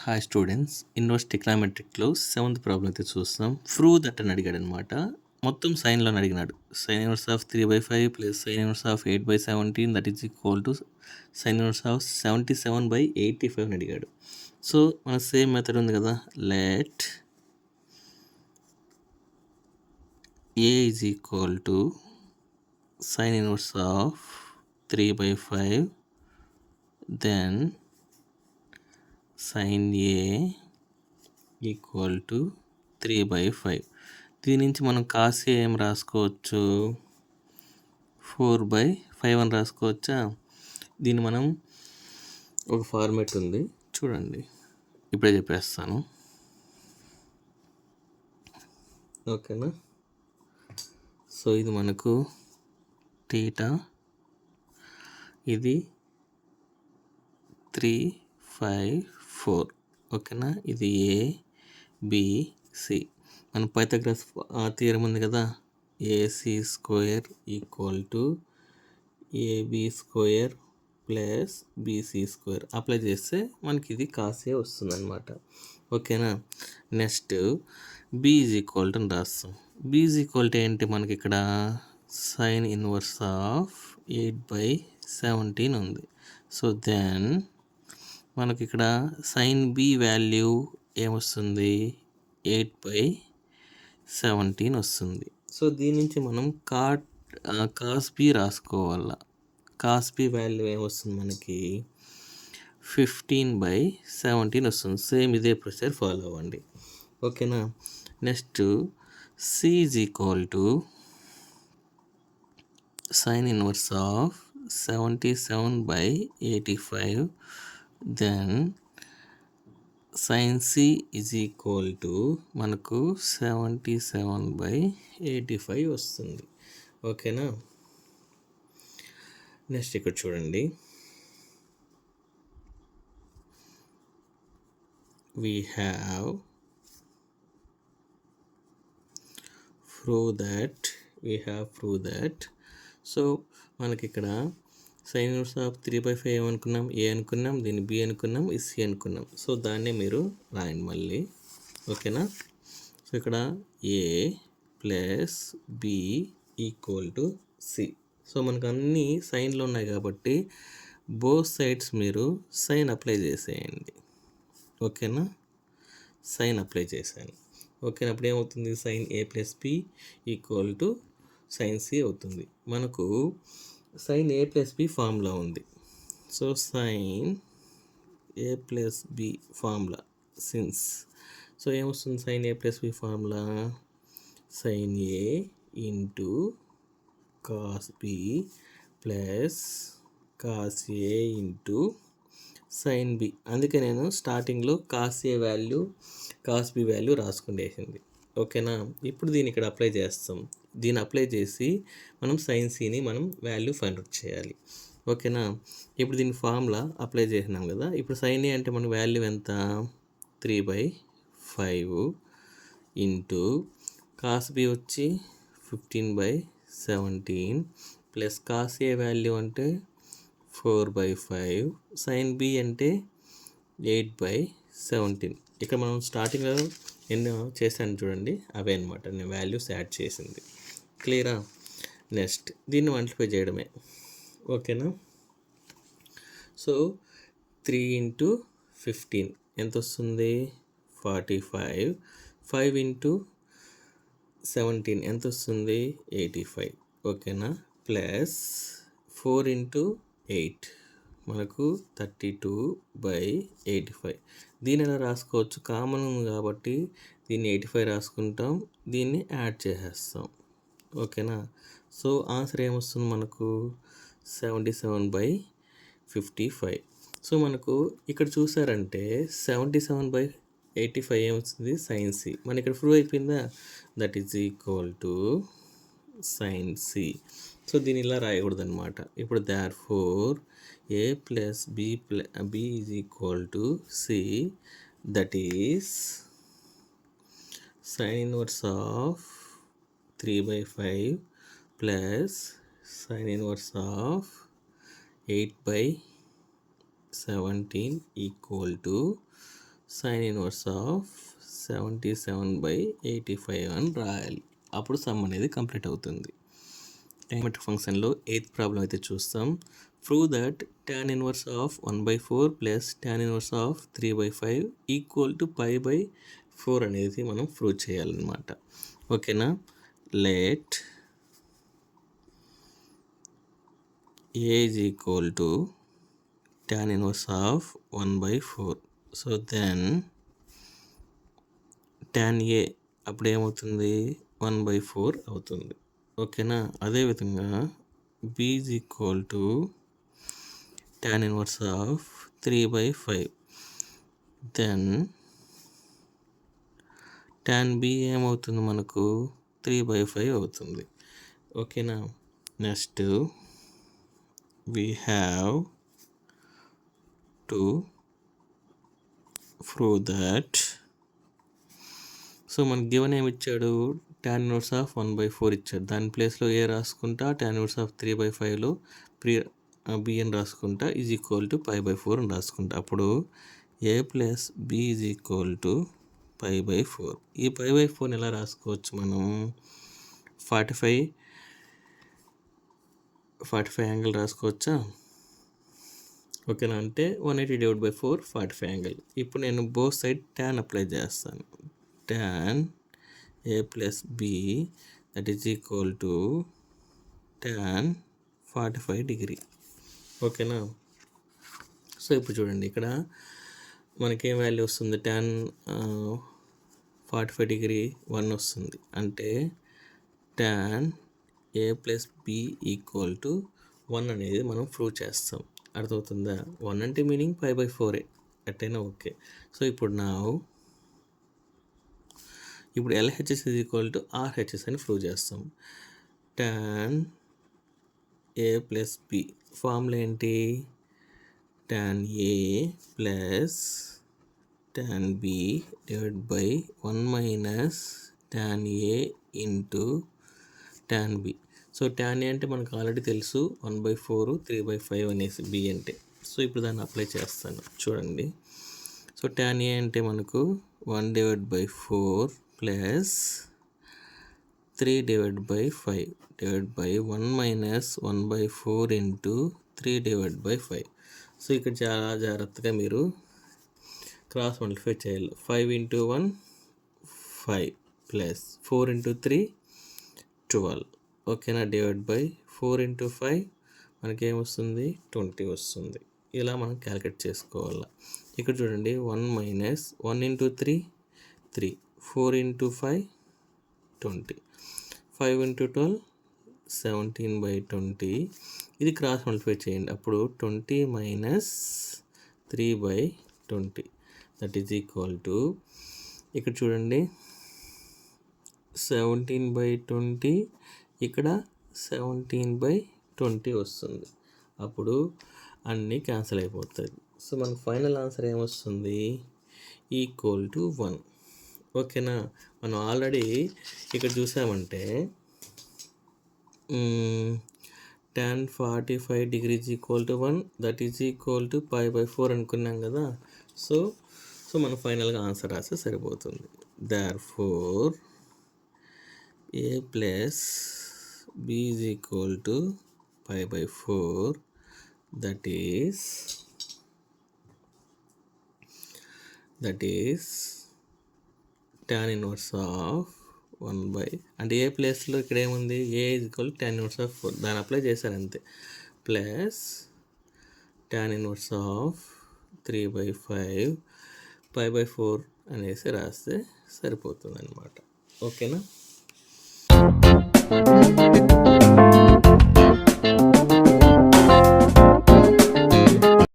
Hi students, inverse ట్రిగ్నామెట్రిక్లో 7th problem అయితే చూస్తాం. ప్రూవ్ దట్ అని అడిగాడు అనమాట. మొత్తం సైన్లోని అడిగినాడు. Sine inverse of 3/5 plus sine inverse of 8/17 that is equal to sine inverse of 77/85 అని అడిగాడు. సో మన సేమ్ మెథడ్ ఉంది కదా, let A is equal to sine inverse of 3/5 then sin A equal to 3/5. దీని నుంచి మనం కాస్ ఏ ఏం రాసుకోవచ్చు, 4/5 అని రాసుకోవచ్చా. దీన్ని మనం ఒక ఫార్మేట్ ఉంది చూడండి, ఇప్పుడే చెప్పేస్తాను. ఓకేనా. సో ఇది మనకు థీటా, ఇది 3/5/4. ఓకేనా. ఇది ఏ బి సి. మన పైథాగరస్ థియరం ఉంది కదా, AC square equal to AB square plus BC square apply చేస్తే మనకి ఇది కాసే వస్తుంది అనమాట. ఓకేనా. Next B is equal to రాస్తాం. బి ఈజ్ ఈక్వల్ టు ఏంటి, మనకి ఇక్కడ సైన్ ఇన్వర్స్ ఆఫ్ 8/17 ఉంది. సో దెన్ మనకి ఇక్కడ సైన్ బి వాల్యూ ఏమొస్తుంది, 8/17 వస్తుంది. సో దీని నుంచి మనం కాస్ బి రాసుకోవాలా. కాస్ బి వాల్యూ ఏమొస్తుంది మనకి 15/17 వస్తుంది. సేమ్ ఇదే ప్రొసీజర్ ఫాలో అవ్వండి. ఓకేనా. Next C is equal to sine inverse of 77/85 then sine C is equal to మనకు 77/85 వస్తుంది. ఓకేనా. నెక్స్ట్ ఇక్కడ చూడండి, we have proved that so మనకి ఇక్కడ సైన్ ఇన్వర్స్ ఆఫ్ 3/5 ఏమనుకున్నాం, ఏ అనుకున్నాం, దీన్ని బి అనుకున్నాం, ఇది సి అనుకున్నాం. సో దాన్నే మీరు రాయండి మళ్ళీ. ఓకేనా. సో ఇక్కడ A plus B equal to C. So మనకు అన్ని సైన్లు ఉన్నాయి కాబట్టి బోత్ సైడ్స్ మీరు సైన్ అప్లై చేసేయండి. ఓకేనా. సైన్ అప్లై చేశాను. ఓకేనా. అప్పుడు ఏమవుతుంది, sine A plus B equal to sine C అవుతుంది. మనకు sine A plus B formula ఉంది. So sine A plus B formula since, so ఏమొస్తుంది sine A plus B formula, sine A into cos B plus cos A into sine B. అందుకే నేను స్టార్టింగ్లో cos A value cos B value రాసుకునేసింది. ఓకేనా. ఇప్పుడు దీన్ని ఇక్కడ అప్లై చేస్తాం. దీన్ని అప్లై చేసి మనం సైన్ సిని మనం వాల్యూ ఫైండ్ అవుట్ చేయాలి. ఓకేనా. ఇప్పుడు దీని ఫార్ములా అప్లై చేసినాం కదా. ఇప్పుడు సైన్ ఏ అంటే మనకు వాల్యూ ఎంత, 3/5 ఇంటూ కాస్ బి వచ్చి 15/17 ప్లస్ కాస్ ఏ వాల్యూ అంటే 4/5, సైన్ బి అంటే 8/17. ఇక్కడ మనం స్టార్టింగ్లో ఎన్నో చేశాను చూడండి, అవే అనమాట నేను వాల్యూస్ యాడ్ చేసింది. క్లియరా. నెక్స్ట్ దీన్ని మల్టిప్లై చేయడమే. ఓకేనా. సో 3 × 15 ఎంత వస్తుంది, 45. 5 × 17 ఎంత వస్తుంది, 85. ఓకేనా. ప్లస్ 4 × 8 మనకు 32/85. దీని ఎలా రాసుకోవచ్చు, కామన్ ఉంది కాబట్టి దీన్ని 85 రాసుకుంటాం, దీన్ని యాడ్ చేసేస్తాం. ఓకేనా. సో ఆన్సర్ ఏమొస్తుంది మనకు 77/55. సో మనకు ఇక్కడ చూసారంటే 77/85 ఏమొస్తుంది, సైన్ సి. మన ఇక్కడ ప్రూవ్ అయిపోయిందా, that is equal to sine C. So దీన్ని ఇలా రాయకూడదు అనమాట. ఇప్పుడు therefore A plus B is equal to C, that is sine inverse of 3/5 plus sine inverse of 8/17 equal to sine inverse of 77/85 అని రాయాలి. అప్పుడు సమ్ అనేది కంప్లీట్ అవుతుంది. ట్రిగ్నోమెట్రిక్ ఫంక్షన్లో 8th ప్రాబ్లం అయితే చూస్తాం. Prove that tan inverse of 1/4 plus tan inverse of 3/5 equal to π/4 అనేది మనం ప్రూవ్ చేయాలన్నమాట. ఓకేనా. లెట్ a is equal to tan inverse of 1/4. So then tan a అప్పుడు ఏమవుతుంది 1/4 అవుతుంది. ఓకేనా. అదేవిధంగా b is equal to tan inverse of 3/5. Then tan b ఏమవుతుంది మనకు 3/5 అవుతుంది. ఓకేనా. Next we have to prove that. So మనకి గివెన్ ఏమి ఇచ్చాడు, tan ఇన్వర్స్ ఆఫ్ 1/4 ఇచ్చాడు. దాని ప్లేస్లో ఏ రాసుకుంటా tan ఇన్వర్స్ ఆఫ్ 3/5లో b అని రాసుకుంటా ఈజ్ ఈక్వల్ టు π/4 అని రాసుకుంటా. అప్పుడు a plus b is equal to π/4. ఈ π/4 ఎలా రాసుకోవచ్చు మనం, 45 యాంగిల్ రాసుకోవచ్చా. ఓకేనా. అంటే 180/4 45 యాంగిల్. ఇప్పుడు నేను బోత్ సైడ్ tan అప్లై చేస్తాను. tan a plus b that is equal to tan 45 degree. ఓకేనా. సో ఇప్పుడు చూడండి, ఇక్కడ మనకేం వాల్యూ వస్తుంది, tan 45 డిగ్రీ 1 వస్తుంది. అంటే tan a plus b equal to 1 అనేది మనం ప్రూవ్ చేస్తాం. అర్థమవుతుందా. 1 అంటే మీనింగ్ π/4 అట్టయినా ఓకే. సో ఇప్పుడు LHS is equal to RHS అని ప్రూవ్ చేస్తాం. tan a plus b formula ఏంటి, tan a plus tan b divide by 1 minus tan a into tan b. So tan a అంటే మనకు already తెలుసు 1/4 3/5 అనేసి b అంటే. So ఇప్పుడు దాన్ని అప్లై చేస్తాను చూడండి. సో tan a అంటే మనకు 1/4 plus 3/5 divide by 1 minus 1/4 into 3/5. So ఇక్కడ చాలా జాగ్రత్తగా మీరు క్రాస్ మల్టిప్లై చేయాలి. 5 × 1 5 ప్లస్ 4 × 3 12. ఓకేనా. డివైడ్ బై 4 × 5 మనకేమొస్తుంది 20 వస్తుంది. ఇలా మనం క్యాలిక్యులేట్ చేసుకోవాలి. ఇక్కడ చూడండి 1 మైనస్ 1 × 3 3 4 × 5 20 5 × 12 17/20. ఇది క్రాస్ మల్టిప్లై చేయండి. అప్పుడు 20 minus 3/20 that is equal to, ఇక్కడ చూడండి 17/20, ఇక్కడ 17/20 వస్తుంది. అప్పుడు అన్నీ క్యాన్సిల్ అయిపోతుంది. సో మనకు ఫైనల్ ఆన్సర్ ఏమొస్తుంది, ఈక్వల్ టు 1. ఓకేనా. మనం ఆల్రెడీ ఇక్కడ చూసామంటే tan 45 degrees equal to 1 that is equal to π/4 అనుకున్నాం కదా. సో మనం ఫైనల్గా ఆన్సర్ రాస్తే సరిపోతుంది. Therefore a plus b is equal to π/4 that is tan inverse of 1 అంటే ఏ ప్లేస్లో ఇక్కడ ఏముంది, a is equal tan inverse of 4 దాన్ని అప్లై చేశారు అంతే. ప్లస్ tan ఇన్వర్స్ ఆఫ్ 3/5 π/4 అనేసి రాస్తే సరిపోతుంది అన్నమాట. ఓకేనా.